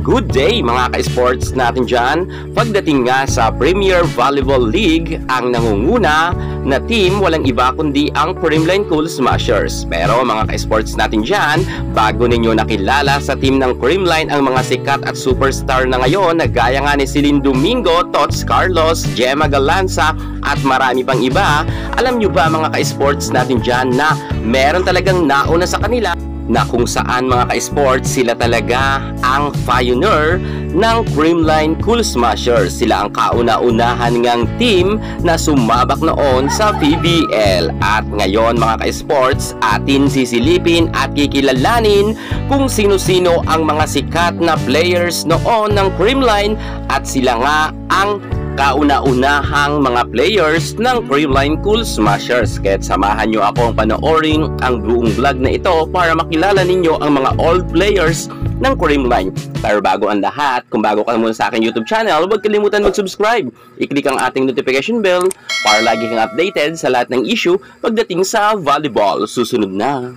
Good day mga ka-sports natin dyan. Pagdating nga sa Premier Volleyball League, ang nangunguna na team walang iba kundi ang Creamline Cool Smashers. Pero mga ka-sports natin dyan, bago ninyo nakilala sa team ng Creamline ang mga sikat at superstar na ngayon na gaya nga ni Celine Domingo, Tots Carlos, Gemma Galanza at marami pang iba, alam nyo ba mga ka-sports natin dyan na meron talagang nauna sa kanila na kung saan mga ka-sports sila talaga ang pioneer ng Creamline Cool Smashers. Sila ang kauna-unahan ngang team na sumabak noon sa PBL. At ngayon mga ka-sports, atin sisilipin at kikilalanin kung sino-sino ang mga sikat na players noon ng Creamline at sila nga ang kauna-unahang mga players ng Creamline Cool Smashers. Kaya't samahan nyo akong panoorin ang buong vlog na ito para makilala ninyo ang mga old players ng Creamline. Pero bago ang lahat, kung bago ka muna sa aking YouTube channel, huwag kalimutan mag-subscribe. I-click ang ating notification bell para lagi kang updated sa lahat ng issue pagdating sa volleyball. Susunod na.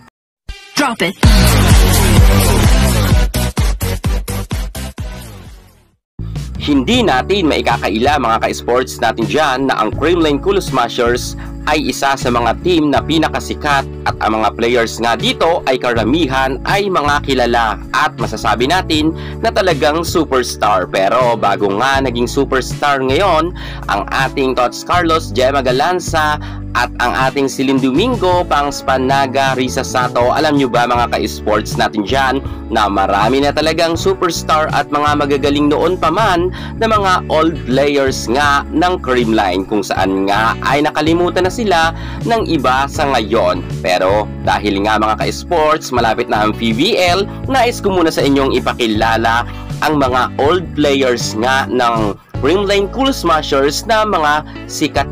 Drop it! Hindi natin maikakaila mga ka-sports natin dyan na ang Creamline Cool Smashers ay isa sa mga team na pinakasikat at ang mga players nga dito ay karamihan ay mga kilala at masasabi natin na talagang superstar. Pero bago nga naging superstar ngayon ang ating Tots Carlos, Gemma Galanza at ang ating Celine Domingo, Pangs Panaga, Risa Sato, alam nyo ba mga ka-sports natin dyan na marami na talagang superstar at mga magagaling noon pa man na mga old players nga ng Creamline kung saan nga ay nakalimutan na sila ng iba sa ngayon. Pero dahil nga mga ka-sports, malapit na ang PBL, nais ko muna sa inyong ipakilala ang mga old players nga ng Creamline Cool Smashers na mga sikat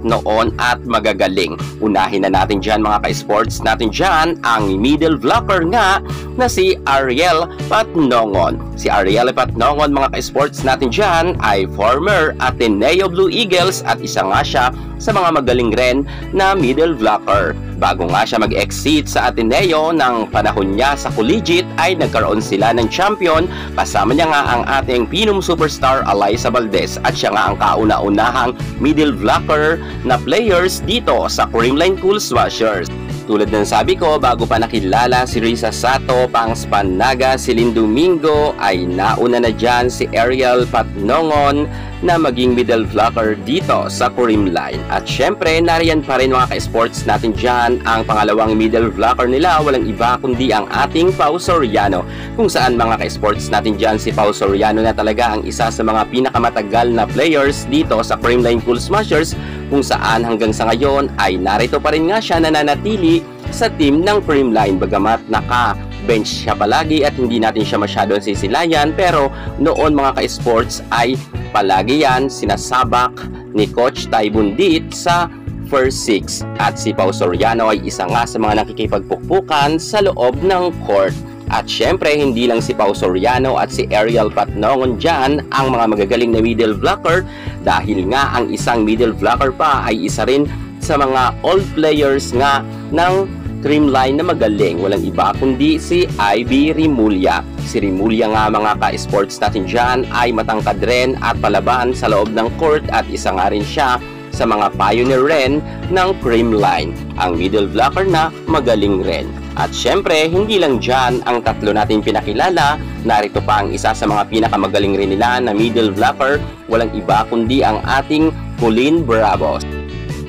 noon at magagaling. Unahin na natin dyan mga ka-sports natin dyan ang middle blocker nga na si Ariel Patnongon. Si Ariel Patnongon mga ka-sports natin dyan ay former Ateneo Blue Eagles at isa nga siya sa mga magaling rin na middle blocker. Bago nga siya mag-exit sa Ateneo ng panahon niya sa collegiate ay nagkaroon sila ng champion. Kasama niya nga ang ating Pinum superstar Alyssa Valdez at siya nga ang kauna-unahang middle blocker na players dito sa Creamline Cool Smashers. Tulad ng sabi ko, bago pa nakilala si Risa Sato, Pangs Panaga, Celine Domingo, ay nauna na dyan si Ariel Patnongon na maging middle blocker dito sa Creamline. At syempre, nariyan pa rin mga ka-sports natin dyan ang pangalawang middle blocker nila, walang iba kundi ang ating Pau Soriano. Kung saan mga ka-sports natin dyan, si Pau Soriano na talaga ang isa sa mga pinakamatagal na players dito sa Creamline Cool Smashers, kung saan hanggang sa ngayon ay narito pa rin nga siya nananatili sa team ng Creamline. Bagamat naka-bench siya palagi at hindi natin siya masyadong sisilayan, pero noon mga ka-sports ay palagi yan sinasabak ni Coach Tay Bundit sa first six. At si Pau Soriano ay isa nga sa mga nakikipagpukpukan sa loob ng court. At syempre, hindi lang si Pau Soriano at si Ariel Patnongon dyan ang mga magagaling na middle blocker, dahil nga ang isang middle blocker pa ay isa rin sa mga old players nga ng Creamline na magaling. Walang iba kundi si Ivy Rimulya. Si Rimulya nga mga ka-sports natin dyan ay matangkad rin at palaban sa loob ng court at isa nga rin siya sa mga pioneer rin ng Creamline. Ang middle blocker na magaling rin. At syempre, hindi lang dyan ang tatlo natin pinakilala. Narito pa ang isa sa mga pinakamagaling rin nila na middle blocker. Walang iba kundi ang ating Colleen Bravo.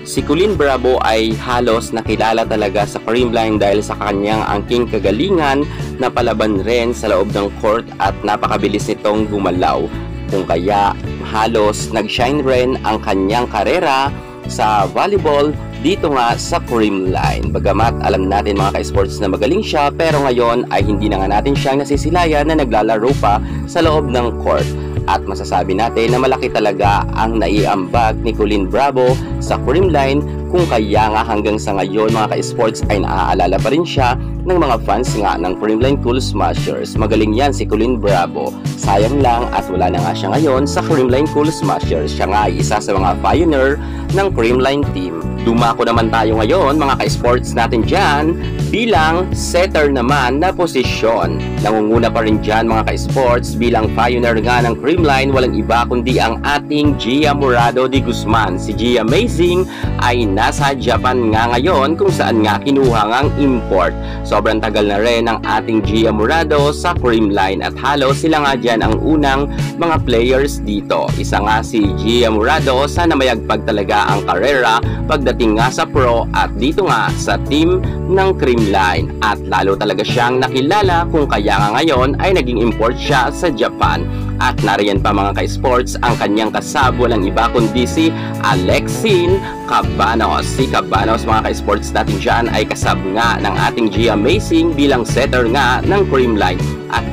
Si Colleen Bravo ay halos nakilala talaga sa Creamline dahil sa kanyang angking kagalingan na palaban rin sa loob ng court at napakabilis nitong gumalaw. Kung kaya halos nag-shine rin ang kanyang karera sa volleyball dito nga sa Creamline. Bagamat alam natin mga ka-sports na magaling siya, pero ngayon ay hindi na nga natin siyang nasisilayan na naglalaro pa sa loob ng court. At masasabi natin na malaki talaga ang naiambag ni Colleen Bravo sa Creamline, kung kaya nga hanggang sa ngayon mga ka-sports ay naaalala pa rin siya ng mga fans nga ng Creamline Cool Smashers. Magaling yan si Colleen Bravo. Sayang lang at wala na nga siya ngayon sa Creamline Cool Smashers. Siya nga ay isa sa mga pioneer ng Creamline team. Dumako naman tayo ngayon mga ka-sports natin dyan bilang setter naman na posisyon. Nangunguna pa rin dyan mga ka-sports bilang pioneer nga ng Creamline, walang iba kundi ang ating Gia Murado de Guzman. Si Gia Amazing ay nasa Japan nga ngayon kung saan nga kinuha ngang import. Sobrang tagal na rin ang ating Gia Murado sa Creamline at halos sila nga dyan ang unang mga players dito. Isa nga si Gia Murado, sana mayagpag talaga ang karera pagdating nga sa pro at dito nga sa team ng Creamline at lalo talaga siyang nakilala kung kaya nga ngayon ay naging import siya sa Japan. At nariyan pa mga ka-sports ang kanyang kasab, walang iba kundi si Alexin Cabanos. Si Cabanos mga ka-sports natin dyan ay kasab nga ng ating Gia Amazing bilang setter nga ng Creamline. At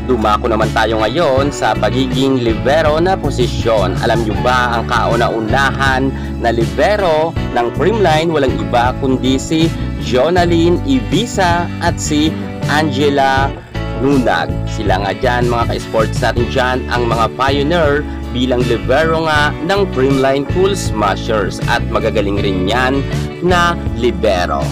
dumako naman tayo ngayon sa pagiging libero na posisyon. Alam nyo ba ang kauna-unahan na libero ng Creamline? Walang iba kundi si Jonaline Ibiza at si Angela Nunag. Sila nga dyan mga ka-sports natin dyan ang mga pioneer bilang libero nga ng Creamline Cool Smashers at magagaling rin yan na libero.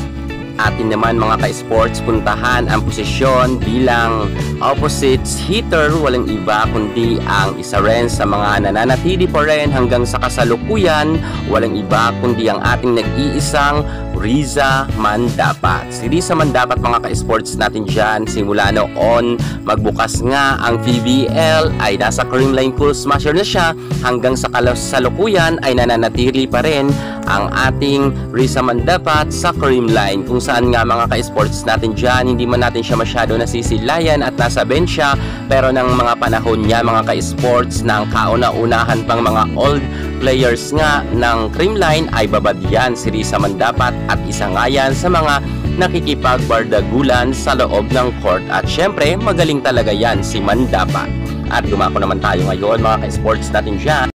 Atin naman mga ka-sports puntahan ang posisyon bilang opposites hitter, walang iba kundi ang isa rin sa mga nananatili pa rin hanggang sa kasalukuyan, walang iba kundi ang ating nag-iisang Riza Mandapat. Si Riza Mandapat mga ka-sports natin dyan, simula noon magbukas nga ang PBL ay nasa Creamline Cool Smasher na siya hanggang sa kasalukuyan ay nananatili pa rin ang ating Riza Mandapat sa Creamline, kung saan nga mga ka-sports natin dyan, hindi man natin siya masyado nasisilayan at nasa bench siya, pero ng mga panahon niya mga ka-sports na ang kauna-unahan pang mga old players nga ng Creamline ay babad yan si Riza Mandapat at isa nga yan sa mga nakikipagbardagulan sa loob ng court at syempre magaling talaga yan si Mandapat. At dumako naman tayo ngayon mga ka-sports natin dyan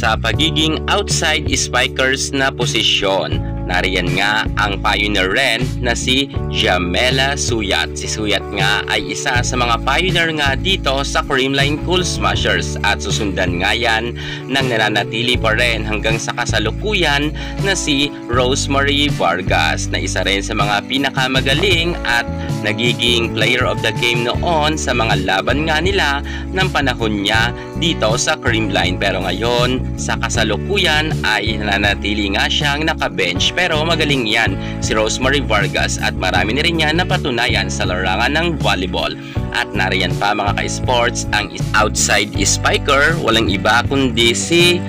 sa pagiging outside spikers na posisyon. Nariyan nga ang pioneer rin na si Jamela Suyat. Si Suyat nga ay isa sa mga pioneer nga dito sa Creamline Cool Smashers at susundan nga yan ng nananatili pa rin hanggang sa kasalukuyan na si Rosemary Vargas na isa rin sa mga pinakamagaling at nagiging player of the game noon sa mga laban nga nila ng panahon niya dito sa Creamline. Pero ngayon sa kasalukuyan ay nananatili nga siyang nakabench, pero magaling yan si Rosemary Vargas at marami na rin yan napatunayan sa larangan ng volleyball. At nariyan pa mga ka-sports ang outside spiker, walang iba kundi si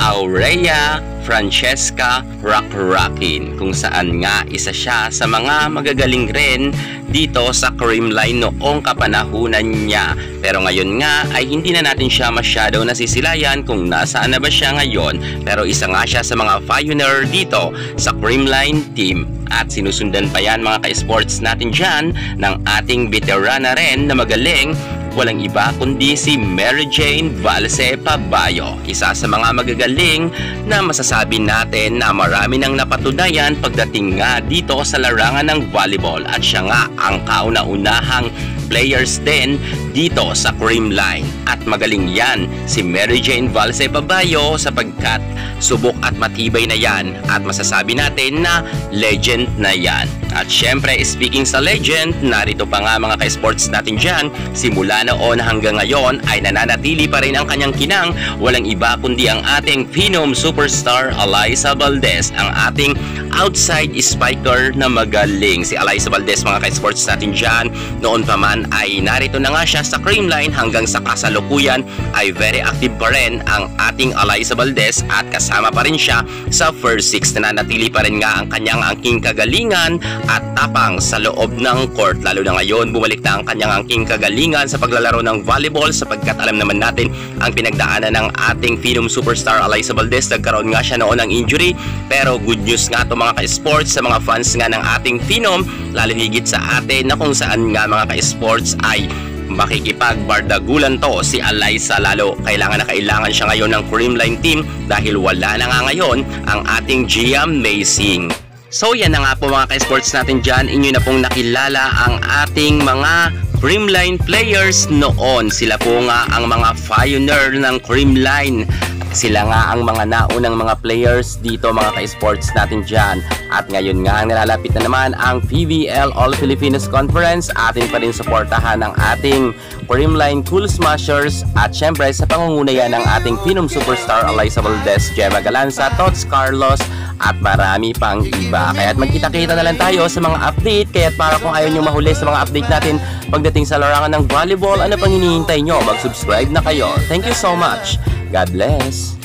Aurea Francesca Rockrakin, kung saan nga isa siya sa mga magagaling rin dito sa Creamline noong kapanahunan niya. Pero ngayon nga ay hindi na natin siya masyado nasisilayan kung nasaan na ba siya ngayon, pero isa nga siya sa mga pioneer dito sa Creamline team. At sinusundan pa yan mga ka-sports natin dyan ng ating veterana rin na magaling, walang iba kundi si Mary Jane Valse Pabayo, isa sa mga magagaling na masasabi natin na marami nang napatunayan pagdating nga dito sa larangan ng volleyball at siya nga ang kauna-unahang players din dito sa Creamline. At magaling yan si Mary Jane Valse Pabayo sapagkat subok at matibay na yan at masasabi natin na legend na yan. At syempre speaking sa legend, narito pa nga mga ka-sports natin dyan, simula noon hanggang ngayon ay nananatili pa rin ang kanyang kinang, walang iba kundi ang ating phenom superstar Alyssa Valdez, ang ating outside spiker na magaling. Si Alyssa Valdez mga ka-sports natin dyan, noon pa man ay narito na nga siya sa Creamline hanggang sa kasalukuyan ay very active pa rin ang ating Alyssa Valdez at kasama pa rin siya sa first six. Nananatili pa rin nga ang kanyang angking kagalingan at tapang sa loob ng court, lalo na ngayon bumalik na ang kanyang angking kagalingan sa paglalaro ng volleyball sapagkat alam naman natin ang pinagdaanan ng ating phenom superstar Alyssa Valdez. Nagkaroon nga siya noon ng injury, pero good news nga ito mga ka-sports sa mga fans nga ng ating phenom, lalo higit sa atin na kung saan nga mga ka-sports ay makikipagbardagulan to si Alyssa, lalo kailangan na kailangan siya ngayon ng Creamline team dahil wala na nga ngayon ang ating Gia Amazing. So yan na nga po mga ka-sports natin dyan, inyo na pong nakilala ang ating mga Creamline players noon. Sila po nga ang mga pioneer ng Creamline Sila nga ang mga naunang mga players dito mga ka-sports natin dyan. At ngayon nga nilalapit na naman ang PVL All Filipinos Conference. Atin pa rin suportahan ang ating Creamline Cool Smashers at syempre sa pangunguna ng ating Phenom Superstar Alyssa Valdez, Gemma Galanza, Tots Carlos at marami pang iba. Kaya't magkita-kita na lang tayo sa mga update. Kaya't para kung ayaw nyo mahuli sa mga update natin pagdating sa larangan ng volleyball, ano pang hinihintay nyo? Mag-subscribe na kayo. Thank you so much. God bless.